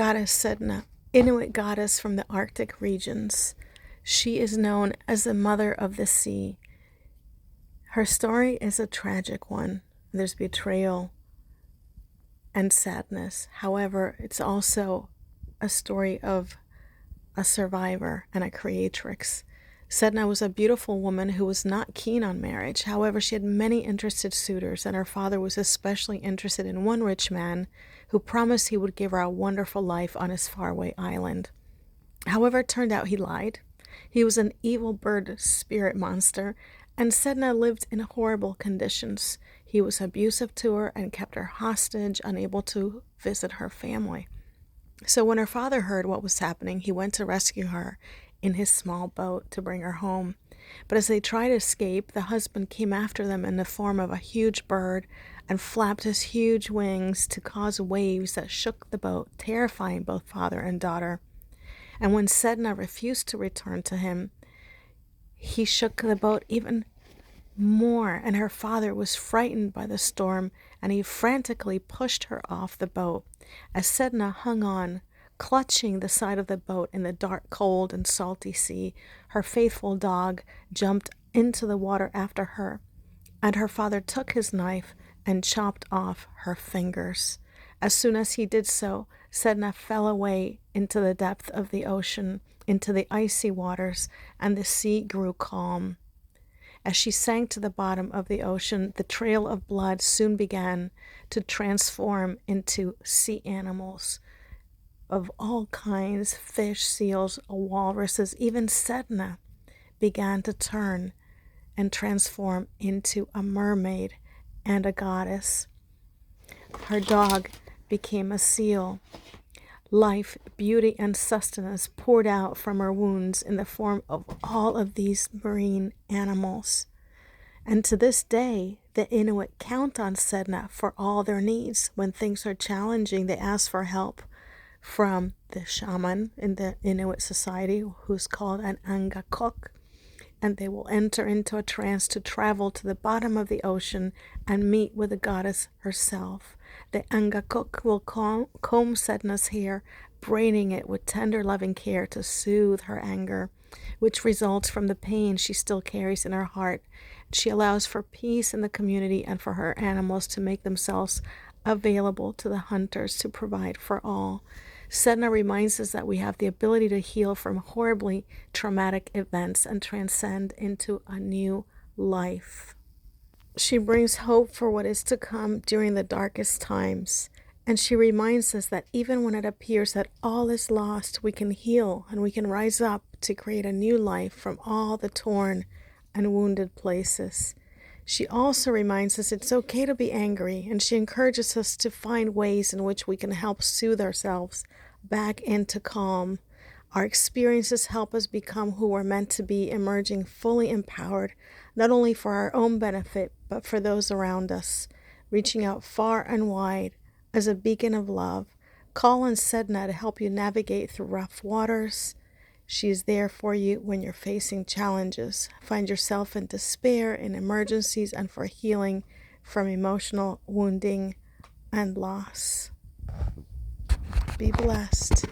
goddess Sedna, Inuit goddess from the Arctic regions. She is known as the mother of the sea. Her story is a tragic one. There's betrayal and sadness. However, it's also a story of a survivor and a creatrix. Sedna was a beautiful woman who was not keen on marriage. However, she had many interested suitors, and her father was especially interested in one rich man who promised he would give her a wonderful life on his faraway island. However, it turned out he lied. He was an evil bird spirit monster, and Sedna lived in horrible conditions. He was abusive to her and kept her hostage, unable to visit her family. So when her father heard what was happening, he went to rescue her in his small boat to bring her home. But as they tried to escape, the husband came after them in the form of a huge bird and flapped his huge wings to cause waves that shook the boat, terrifying both father and daughter. And when Sedna refused to return to him, he shook the boat even more, and her father was frightened by the storm, and he frantically pushed her off the boat. As Sedna hung on, clutching the side of the boat in the dark, cold, and salty sea, her faithful dog jumped into the water after her, and her father took his knife and chopped off her fingers. As soon as he did so, Sedna fell away into the depth of the ocean, into the icy waters, and the sea grew calm. As she sank to the bottom of the ocean, the trail of blood soon began to transform into sea animals of all kinds, fish, seals, walruses. Even Sedna began to turn and transform into a mermaid and a goddess. Her dog became a seal. Life, beauty, and sustenance poured out from her wounds in the form of all of these marine animals. And to this day, the Inuit count on Sedna for all their needs. When things are challenging, they ask for help from the shaman in the Inuit society, who's called an angakok, and they will enter into a trance to travel to the bottom of the ocean and meet with the goddess herself. The angakok will comb Sedna's hair, braiding it with tender, loving care to soothe her anger, which results from the pain she still carries in her heart. She allows for peace in the community and for her animals to make themselves available to the hunters to provide for all. Sedna reminds us that we have the ability to heal from horribly traumatic events and transcend into a new life. She brings hope for what is to come during the darkest times, and she reminds us that even when it appears that all is lost, we can heal and we can rise up to create a new life from all the torn and wounded places. She also reminds us it's okay to be angry, and she encourages us to find ways in which we can help soothe ourselves back into calm. Our experiences help us become who we're meant to be, emerging fully empowered, not only for our own benefit, but for those around us, reaching out far and wide as a beacon of love. Call on Sedna to help you navigate through rough waters. She is there for you when you're facing challenges. Find yourself in despair, in emergencies, and for healing from emotional wounding and loss. Be blessed.